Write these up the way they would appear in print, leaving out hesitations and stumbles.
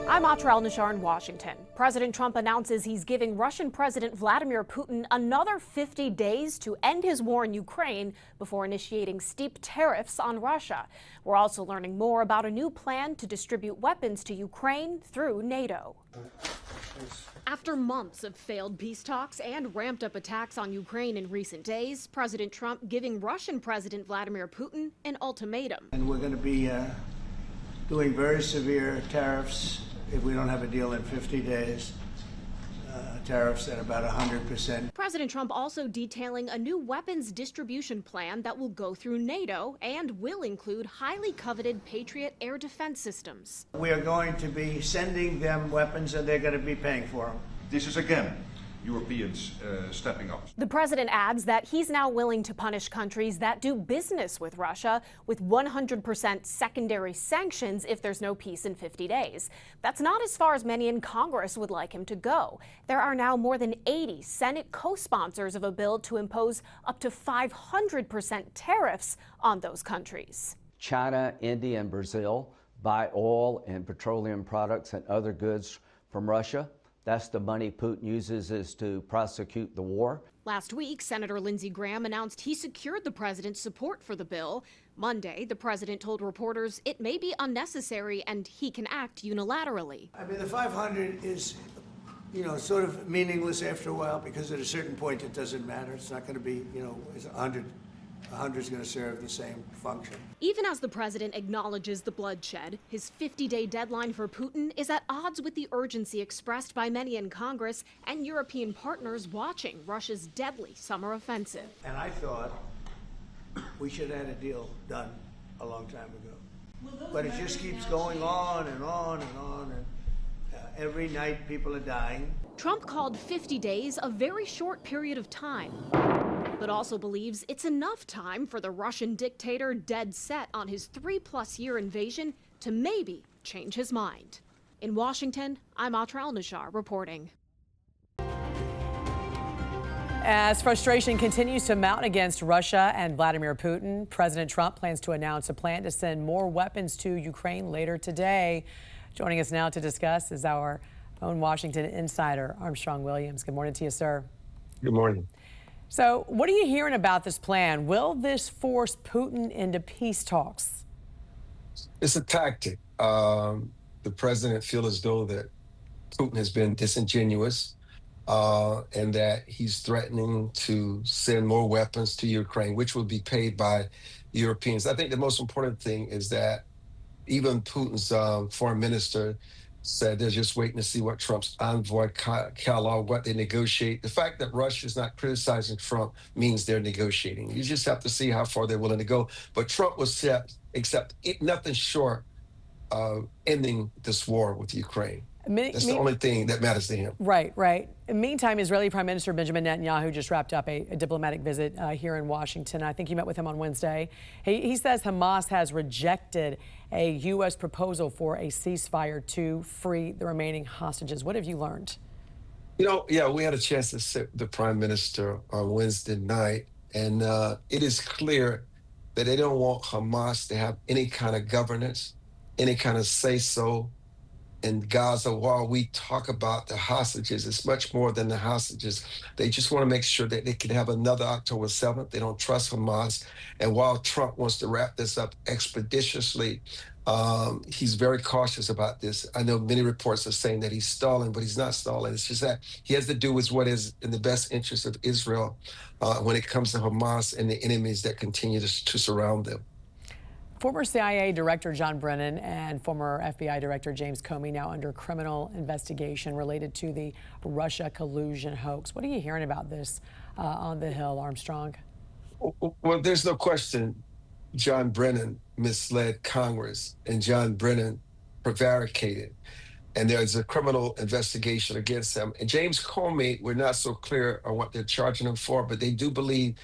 I'm Atrel Nashar in Washington. President Trump announces he's giving Russian President Vladimir Putin another 50 days to end his war in Ukraine before initiating steep tariffs on Russia. We're also learning more about a new plan to distribute weapons to Ukraine through NATO. After months of failed peace talks and ramped up attacks on Ukraine in recent days, President Trump giving Russian President Vladimir Putin an ultimatum. And we're going to be doing very severe tariffs if we don't have a deal in 50 days. Tariffs at about 100%. President Trump also detailing a new weapons distribution plan that will go through NATO and will include highly coveted Patriot air defense systems. We are going to be sending them weapons and they're going to be paying for them. This is again Europeans stepping up. The president adds that he's now willing to punish countries that do business with Russia with 100% secondary sanctions if there's no peace in 50 days. That's not as far as many in Congress would like him to go. There are now more than 80 Senate co-sponsors of a bill to impose up to 500% tariffs on those countries. China, India, and Brazil buy oil and petroleum products and other goods from Russia. That's the money Putin uses is to prosecute the war. Last week, Senator Lindsey Graham announced he secured the president's support for the bill. Monday, the president told reporters it may be unnecessary and he can act unilaterally. I mean, the 500 is, sort of meaningless after a while because at a certain point it doesn't matter. It's not going to be, it's 100. 100 is going to serve the same function. Even as the president acknowledges the bloodshed, his 50-day deadline for Putin is at odds with the urgency expressed by many in Congress and European partners watching Russia's deadly summer offensive. And I thought we should have had a deal done a long time ago. But it just keeps going on and on and on. And every night people are dying. Trump called 50 days a very short period of time, but also believes it's enough time for the Russian dictator dead set on his 3+ year invasion to maybe change his mind. In Washington, I'm Atrel Nashar reporting. As frustration continues to mount against Russia and Vladimir Putin, President Trump plans to announce a plan to send more weapons to Ukraine later today. Joining us now to discuss is our own Washington insider, Armstrong Williams. Good morning to you, sir. Good morning. So what are you hearing about this plan? Will this force Putin into peace talks? It's a tactic. The president feels as though that Putin has been disingenuous and that he's threatening to send more weapons to Ukraine, which will be paid by Europeans. I think the most important thing is that even Putin's foreign minister said they're just waiting to see what Trump's envoy, what they negotiate. The fact that Russia is not criticizing Trump means they're negotiating. You just have to see how far they're willing to go. But Trump will accept nothing short of ending this war with Ukraine. That's the only thing that matters to him. Right, right. In the meantime, Israeli Prime Minister Benjamin Netanyahu just wrapped up a diplomatic visit here in Washington. I think you met with him on Wednesday. He says Hamas has rejected a U.S. proposal for a ceasefire to free the remaining hostages. What have you learned? Yeah, we had a chance to sit with the Prime Minister on Wednesday night, and it is clear that they don't want Hamas to have any kind of governance, any kind of say-so in Gaza. While we talk about the hostages, it's much more than the hostages. They just want to make sure that they can have another October 7th. They don't trust Hamas. And while Trump wants to wrap this up expeditiously, he's very cautious about this. I know many reports are saying that he's stalling, but he's not stalling. It's just that he has to do with what is in the best interest of Israel when it comes to Hamas and the enemies that continue to surround them. Former CIA Director John Brennan and former FBI Director James Comey now under criminal investigation related to the Russia collusion hoax. What are you hearing about this on the Hill, Armstrong? Well, there's no question John Brennan misled Congress and John Brennan prevaricated. And there's a criminal investigation against him. And James Comey, we're not so clear on what they're charging him for, but they do believe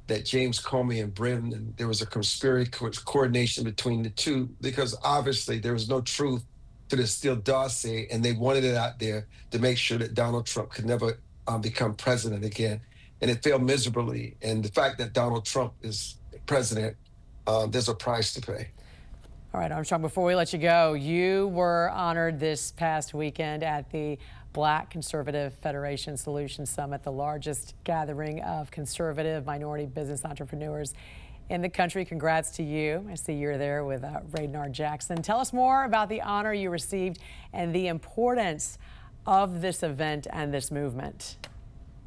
that James Comey and Brennan, there was a conspiracy coordination between the two, because obviously there was no truth to the Steele dossier, and they wanted it out there to make sure that Donald Trump could never become president again. And it failed miserably. And the fact that Donald Trump is president, there's a price to pay. All right, Armstrong, before we let you go, you were honored this past weekend at the Black Conservative Federation Solutions Summit, the largest gathering of conservative minority business entrepreneurs in the country. Congrats to you. I see you're there with Radnar Jackson. Tell us more about the honor you received and the importance of this event and this movement.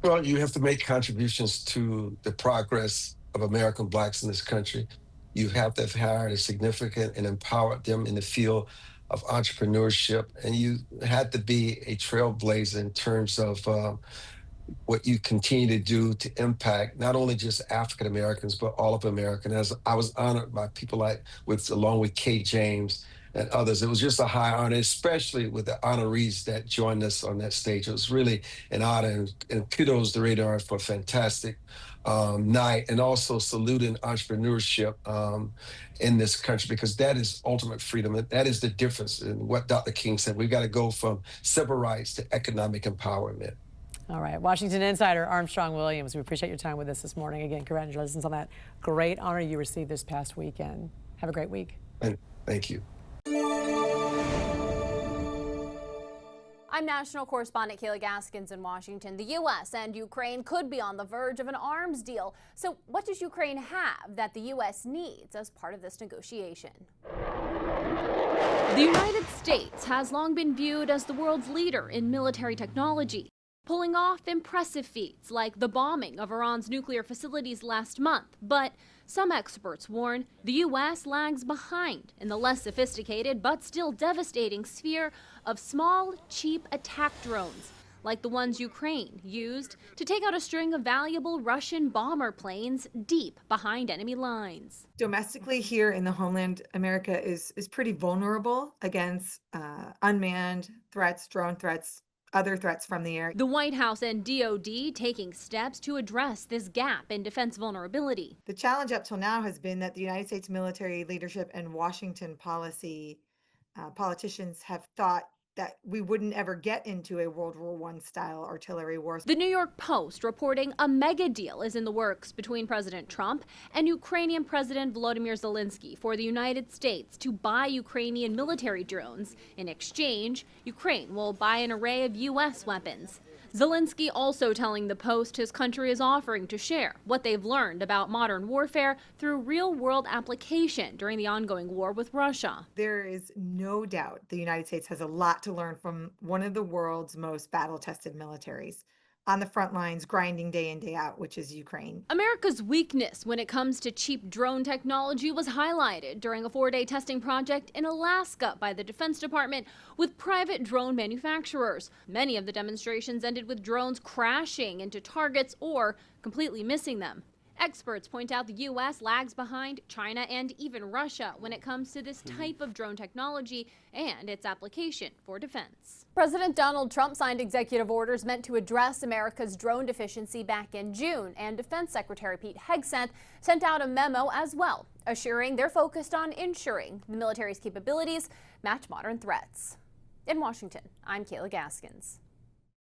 Well, you have to make contributions to the progress of American blacks in this country. You have to have hired a significant and empowered them in the field of entrepreneurship. And you had to be a trailblazer in terms of what you continue to do to impact not only just African Americans, but all of America. As I was honored by people along with Kate James and others. It was just a high honor, especially with the honorees that joined us on that stage. It was really an honor, and kudos to Radar for a fantastic night, and also saluting entrepreneurship in this country, because that is ultimate freedom. And that is the difference in what Dr. King said. We've got to go from civil rights to economic empowerment. All right, Washington Insider Armstrong Williams, we appreciate your time with us this morning. Again, congratulations on that great honor you received this past weekend. Have a great week. And thank you. I'm national correspondent Kayla Gaskins in Washington. The U.S. and Ukraine could be on the verge of an arms deal. So what does Ukraine have that the U.S. needs as part of this negotiation? The United States has long been viewed as the world's leader in military technology, pulling off impressive feats like the bombing of Iran's nuclear facilities last month. But some experts warn the U.S. lags behind in the less sophisticated but still devastating sphere of small, cheap attack drones, like the ones Ukraine used to take out a string of valuable Russian bomber planes deep behind enemy lines. Domestically here in the homeland, America is pretty vulnerable against unmanned threats, drone threats, other threats from the air. The White House and DOD taking steps to address this gap in defense vulnerability. The challenge up till now has been that the United States military leadership and Washington policy politicians have thought that we wouldn't ever get into a World War I style artillery war. The New York Post reporting a mega deal is in the works between President Trump and Ukrainian President Volodymyr Zelensky for the United States to buy Ukrainian military drones. In exchange, Ukraine will buy an array of U.S. weapons. Zelensky also telling the Post his country is offering to share what they've learned about modern warfare through real-world application during the ongoing war with Russia. There is no doubt the United States has a lot to learn from one of the world's most battle-tested militaries on the front lines, grinding day in, day out, which is Ukraine. America's weakness when it comes to cheap drone technology was highlighted during a 4-day testing project in Alaska by the Defense Department with private drone manufacturers. Many of the demonstrations ended with drones crashing into targets or completely missing them. Experts point out the U.S. lags behind China and even Russia when it comes to this type of drone technology and its application for defense. President Donald Trump signed executive orders meant to address America's drone deficiency back in June, and Defense Secretary Pete Hegseth sent out a memo as well, assuring they're focused on ensuring the military's capabilities match modern threats. In Washington, I'm Kayla Gaskins.